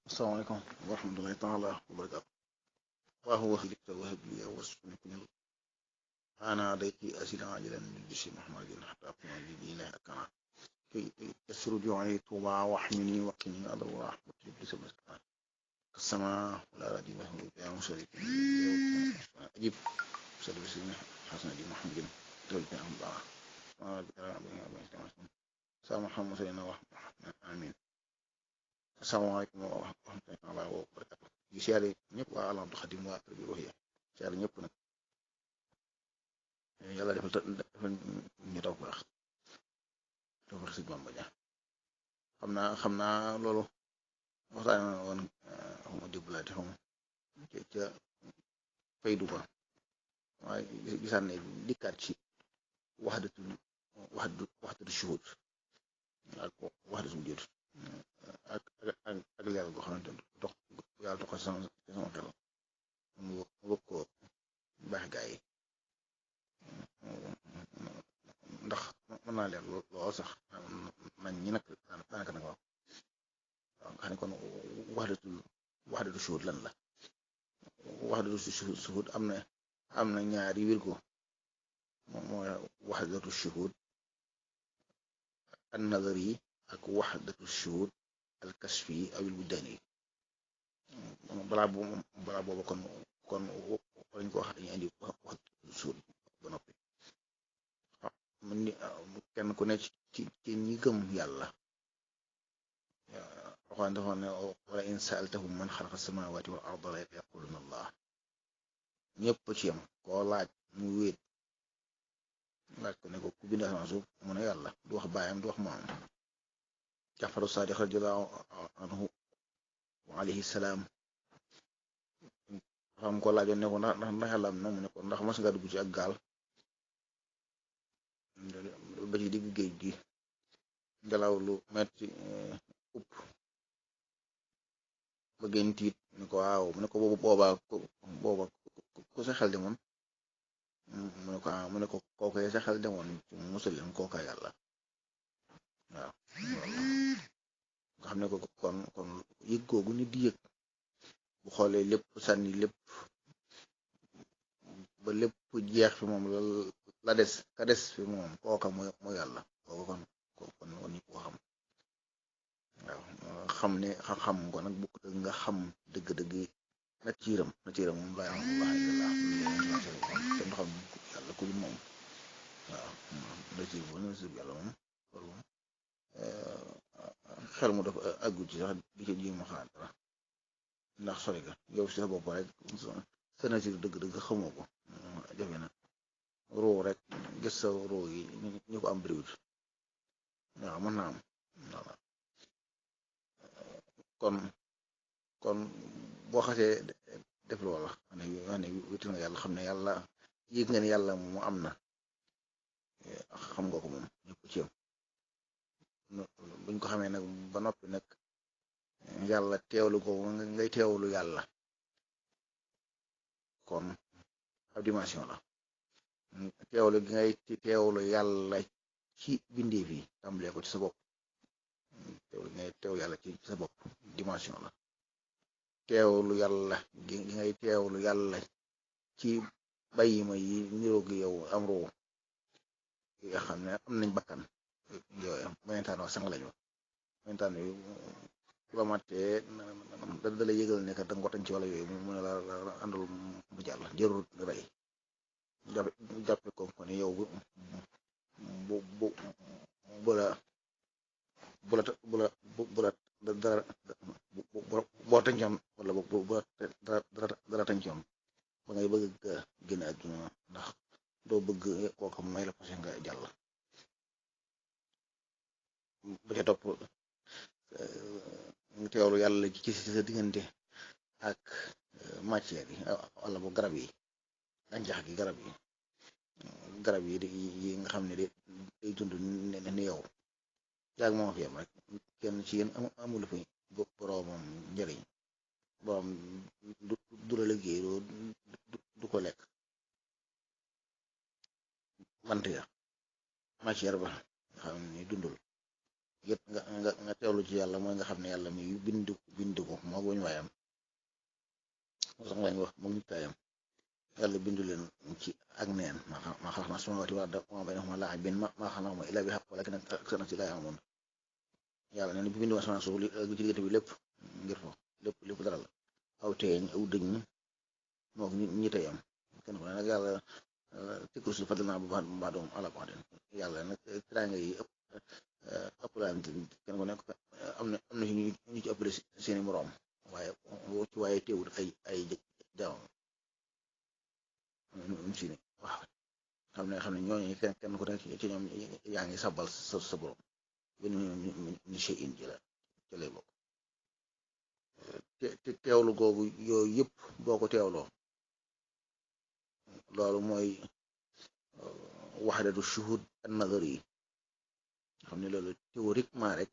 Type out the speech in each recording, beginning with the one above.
السلام عليكم ورحمة الله تعالى وبركاته. وهو خلقت وهب لي وارزقني كل أنا عليك أسير عاجلا بالبشر محمد حتى أقوم بدينه أكرم كي يسر جوعي طوبى واحمني وقني أضر ورحمة إبليس المسكين كالسماء ولا ردي وهو يا مشرك أجيب سلم سيدنا حسن دي محمد تولي أهم الله ما بكرا بها سلام محمد سيدنا ورحمة آمين. السلام عليكم ورحمة الله وبركاته. di siyaare ñëpp waa Al Hamdou Khadim waa Tarbiya Ruhiya siyaare ñëpp nag yàlla defal ñu taw baax si Bamba ja xam naa loolu waxtaan woon xawma débbalaate xawma ca faydu ba waaye gisaan ne dikkaat ci waxdatu shuhud ak waxdatu wujud ak leeral goo xamante dox yàlla dox sama xel mu bëgg ko baax gaa yi ndax mën naa leer lool sax nañ ñi nag daanaka nag waaw nga xam ne kon waxdatu shuhud lan la waxdatu shuhud am na ñaari wirgo moom mooy waxdatu shuhud an nazari ak waxdatu shuhud al kasfi awil wujdaani balaa booba kon lañ ko wax dañuy indi wax suul ba noppi kenn ku ne ci ñi gëm yàlla waxaan dafa ne wala in saaltahum man xalaqa samawati wal arda la yaquluna allah ñëpp ci yam koo laaj mu wéet laaj ko ne ko ku bind asamaan suuf mu ne yàlla du wax baayam du wax maam Jafaru Sadiq radiyallahu anhu wa alayhi salaam xam ko laajoon ne ko ndax yàlla am na mu ne ko ndax mas nga dugg ci ak gaal ba ci digg géej gi ngelaw lu metti upp ba gën tiit ne ko waaw mu ne ko booba ku sa xel demoon mu ne ko kooku sa xel demoon ci musulin kooka yàlla waaw nga xam ne ko kon yëg googu nit di yëg bu xoolee lépp sànni lépp ba lépp jeex fi moom la des ka des fi moom kooka mooy yàlla kooka kon nit ko xam waaw xam ne xam ko nag bukk nga xam dëgg-dëgg na ciiram moom laa am baax te du xam yàlla ku moom waaw na ciir bo na ciir yàlla moom loolu moom xel mu dafa àggu ci sax di ci jéem a xalaat dara ndax sori ga yow si sa bopp rek sa nature dëgg-dëgg xamoo ko jafe na roo rek gis sa roo yi ñu ko am bariwul waaw mën naa am kon boo xasee def loola wax ne wéetal nga yàlla xam ne yàlla yëg nga ne yàlla mu am na xam nga ko moom ñëpp ci yam buñ ko xamee nag ba noppi nag yàlla teewlu ko ngay teewlu yàlla kon ab dimension la teewlu gi ngay teewlu yàlla ci bindeef yi tàmbalee ko ci sa bopp teewlu gi ngay teewlu yàlla ci sa bopp dimension la teewlu yàlla gi ngay teewlu yàlla ci bàyyima yi niroog yow am roo nga xam ne am nañ bakkan yooyu melentaan wax sang lañu melentaan yu la mattee da la yëgal ne da nga ko tañ ci wala yooyu mu ne la àndul mu jàll jërul rey jàppe ko ne yow bu la dara boo tañcoon wala bu dara tañcoon ba ngay bëgg a génn àdduna ndax doo bëgg koo xam may la parce que nga jàll ba ca topp nga teewlu yàlla ci sa diggante ak matière yi wala bu garab yi gàncax gi garab yi nga xam ne day dund ni yow yaag moo fi yam rek kenn ci yéen amul fa boroomam njëriñ boroom du la liggéey du ko lekk bant ya matière ba nga xam ne dundul yëpp nga teewlu ci yàlla mooy nga xam ne yàlla mi bind ko moo lañ wax moom nit kaayam yàlla bindu leen ci ak neen ma xalax na suma wati wala da ma bay na ma laa bin ma xalax ma ila bi xaq wala kenn ak sana si laa amoon yàlla nee na bi bindu asamaan suuf li ci diggante bi lépp ngir fo lépp dara la aw teeñ aw dëñ moo ñi tey am kenn ku ne nag yàlla tikku su fadal naa bu baax doom ala ko den yàlla nag teraanga yi ëpp laante kenn ku nekk am na ñu ci ëppale seeni moroom waaye teewul ay jaamam si ne waaw xam ne ñooñu kenn ku nekk ci ñoom yaa ngi sabal sa borom ben ñu che in ji la ci lay bokk te teewlu googu yooyu yëpp boo ko teewloo loolu mooy waxdatu shuhud an nazari yi xam ne loolu théoriquement rek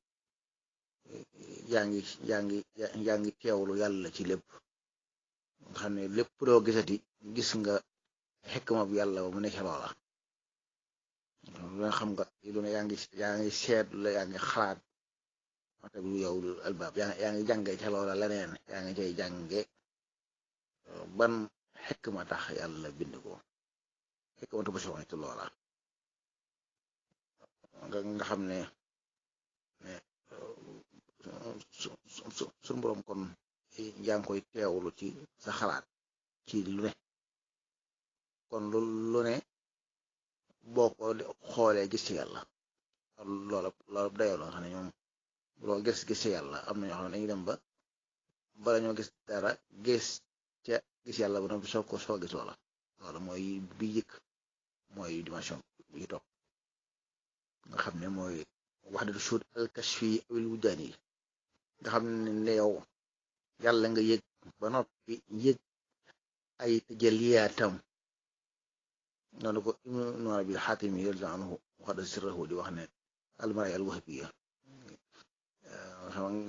yaa ngi teewlu yàlla ci lépp nga xam ne lépp loo gisati gis nga xikma bu yàlla ba mu nekk loola lu ne xam nga lu ne yaa ngi seet la yaa ngi xalaat waxta bi yow albaab yaa ngi jànge ca loola leneen yaa ngi cay jànge ban xikma tax yàlla bind ko xikmatu ba soxna ci loola nga xam ne suñu boroom kon yaa ngi koy teewlu ci sa xalaat ci lu ne kon lu ne boo ko xoolee gis ci yàlla loola dayoo la nga xam ne ñoom loo gis ci yàlla am na ñoo xam ne dañuy dem ba bala ñoo gis dara gis yàlla ba noppi soo gis loola mooy bi yëkk mooy dimension bi toog nga xam ne mooy wahdatu shuhud al kashfi awil wujdaani yi nga xam ne yow yàlla nga yëg ba noppi yëg ay tajaliyaatam noonu ko ibnu arabi xaatimi radiyallahu anhu waxada sirrahu di wax ne almaraya al wahbiya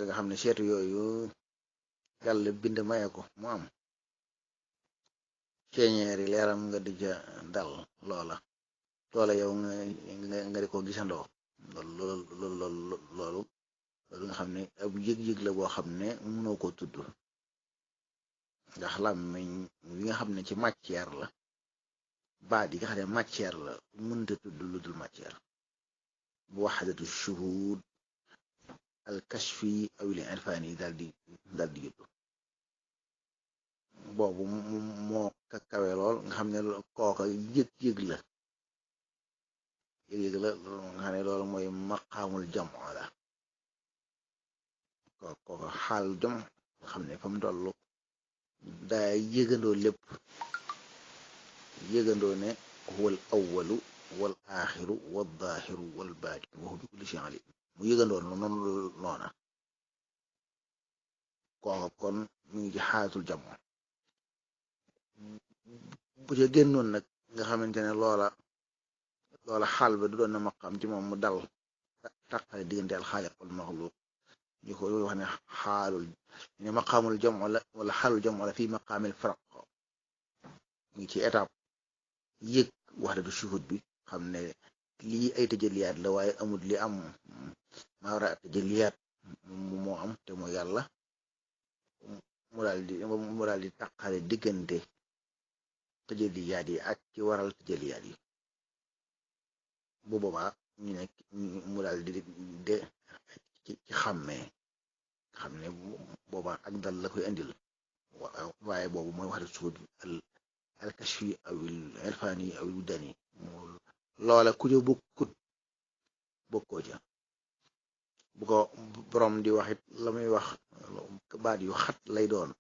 nga xam ne seetu yooyu yàlla bind maye ko mu am ceeñeeri leeram nga di ca dal loola yow nga di ko gisandoo loolu nga xam ne ab yëg-yëg la boo xam ne mënoo ko tudd ndax làmmiñ wi nga xam ne ci matière la baat yi nga xam ne matière la mënta tudd lu dul matière bu waxdatu shuhud al kashfi aw al irfani daal di juddu boobu moo kawe lool nga xam ne kooka yëg-yëg la nga xam ne loolu mooy maqaamul jamoo la kooka xaal jom nga xam ne fa mu toll daa yëgandoo lépp yëgandoo ne huwal awwalu wal aaxiru wal zaahiru wal baatinu wa huwa bi kulli shay'in aliim mu yëgandoo noona kooka kon mu ngi ci xaalatul jamoo bu ca génnoon nag nga xamante ne loola xaal ba du doon na maqaam ci moom mu dal tàqale diggante al xaaliq wal maxluuq ñu ko wax ne ne maqaamul jamoo la wala xaalul jamoo la fii maqaamil farq mu ngi ci étape yëg wahdatu shuhud bi xam ne lii ay tëjëliyaat la waaye amul li am maa war a tëjëliyaat moo am te mooy yàlla mu daal di tàqale diggante tëjëliyaat yi ak ci waral tëjëliyaat yi bu boobaa ñu nekk mu daal di ci xàmmee xam ne boobaa ak dal la koy indil waaye boobu mooy wahdatu shuhud al kashfi awil irfani awil wujdaani loola ku ca bokkoo ca bu ko borom di waxit la muy wax baat yu xat lay doon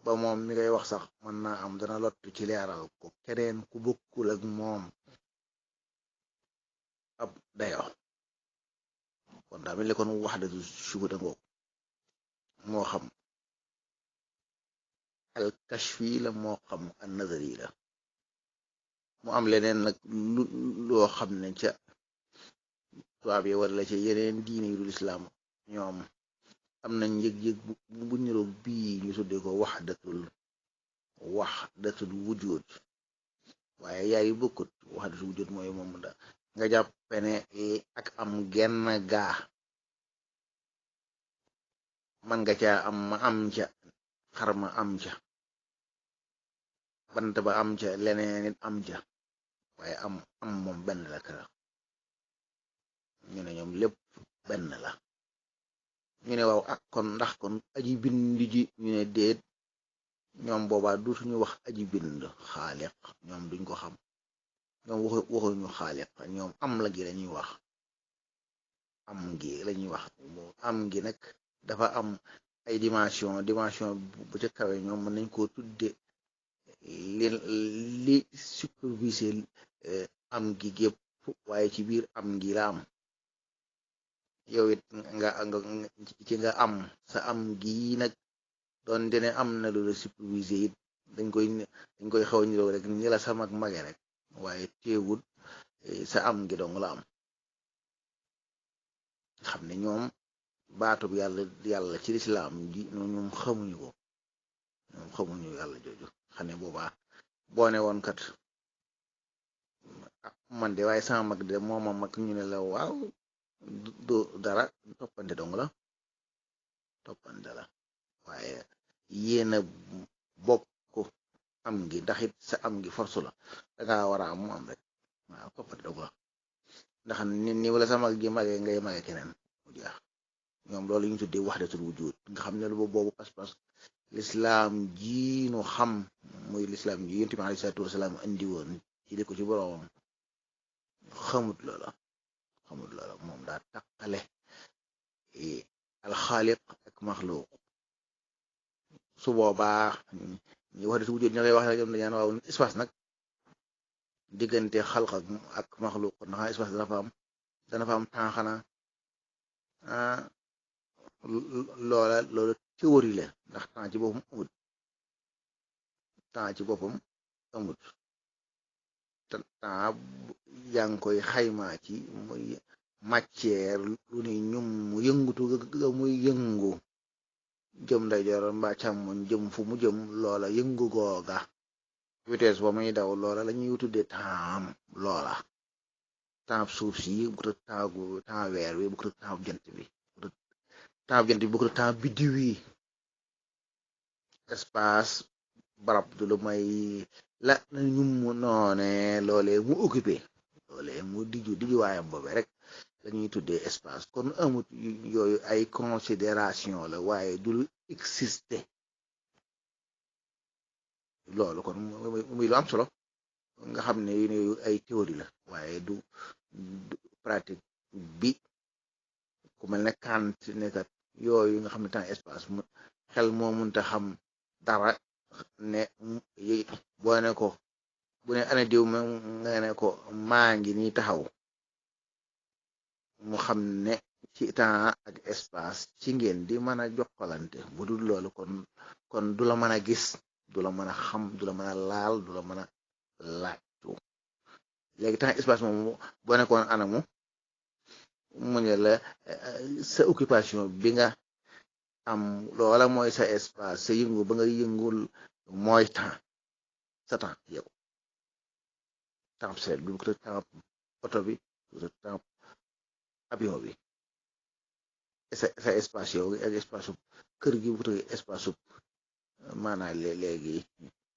ba moom mi ngay wax sax mën naa am dana lott ci leeral ko keneen ku bokkul ak moom ab dayo kon daa mel ni kon wahdatu shuhud ngoog moo xam al kashfi la moo xam an nazari la mu am leneen nag loo xam ne ca tubaab yi wala ca yeneen diine yu dul islaam ñoom am nañ yëg-yëg bu niroog bii ñu tuddee ko waxdatul wujud waaye yaayu bokkut waxdatul wujud mooy moom da nga jàppe ne ak am genn gaa man nga caa am ma am ca xar ma am ca bant ba am ca leneen it am ca waaye am moom benn la kër ñu ne ñoom lépp benn la ñu ne waaw ak kon ndax kon aji bind ji ñu ne déet ñoom boobaa duutuñu wax aji bind xaaliq ñoom duñ ko xam ñoom waxuñu xaaliq ñoom am la gi lañuy wax am gi lañuy wax am gi nag dafa am ay dimension bu ca kawe ñoom mën nañ koo tudde li superviser am gi gépp waaye ci biir am gi la am yow it nga ci nga am sa am gi nag doon dene am na lu la superviser it dañ koy xaw niroo rek ni la sa mag mage rek waaye teewul sa am gi dong la am xam ne ñoom baatub yàlla ci lislaam ji ñoom xamuñu yàlla jooju xam ne boobaa boo ne woon kat man de waaye sama mag de mooma mag ñu ne la waaw du dara toppante dong la toppante la waaye yéena bokk am gi ndax it sa am gi force la danga war a am mu am rek waaw toppante dong la ndax ni wala sa mag gi magee ngay magee keneen mu jeex ñoom loolu ñu tuddee wahdatul wujud nga xam ne lu boobu pas-pas lislaam ji nu xam muy lislaam ji yonent bi alayhi salaatu wasalaam andi woon ci li ko ci boroomam xamut loola moom daa taqale alxaaliq ak maxluuq su boobaa ñu wahdatul wujud ña ngay wax ñoom dañaan waaw espace nag diggante xalq ak maxluuq ndax espace dana fa am temps xanaa loolu théorie la ndax temps ci boppam amut temps yaa ngi koy xaymaa ci muy matière lu ne ñum mu yëngutu ga muy yëngu jëm ndeyjoor mbaa càmmoñ jëm fu mu jëm loola yëngu googa vitesse ba muy daw loola la ñuy tuddee temps loola temps suuf si bu ko temps weer wi bu ko temps jant bi bu ko temps biddiw yi espace barab du lu may la na ñum mu noone loolee mu occupé loolee mu diju waayam boobe rek lañuy tuddee espace kon amut yooyu ay considération la waaye dul existé loolu kon muy lu am solo nga xam ne yu ay théorie la waaye du pratique bi ku mel ne Kant nekkat yooyu nga xam ne temps espace xel moo munta xam dara ne boo ne ko bu ne ana diw ma nga ne ko maa ngi nii taxaw mu xam ne ci temps ak espace ci ngeen di mën a jokkalante bu dul loolu kon du la mën a gis du la mën a xam du la mën a laal du la mën a laajtu léegi temps espace moom boo nekkoon anamu mu ne la sa occupation bi nga am loola mooy sa espace sa yëngu ba nga yëngul mooy temps sa temps yow temps seet bi bu ko temps oto bi bu ko temps avion bi sa espace yow ak espace su kër gi bu ko espace su maanaam léegi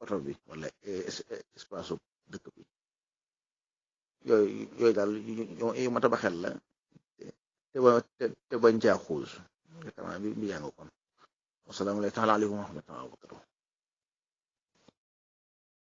oto bi wala espace su dëkk bi yooyu daal yu mat a ba xel la te bañ caa xuus bi jàng kon wasalaamaaleykum wa rahmatulah wa barakatuh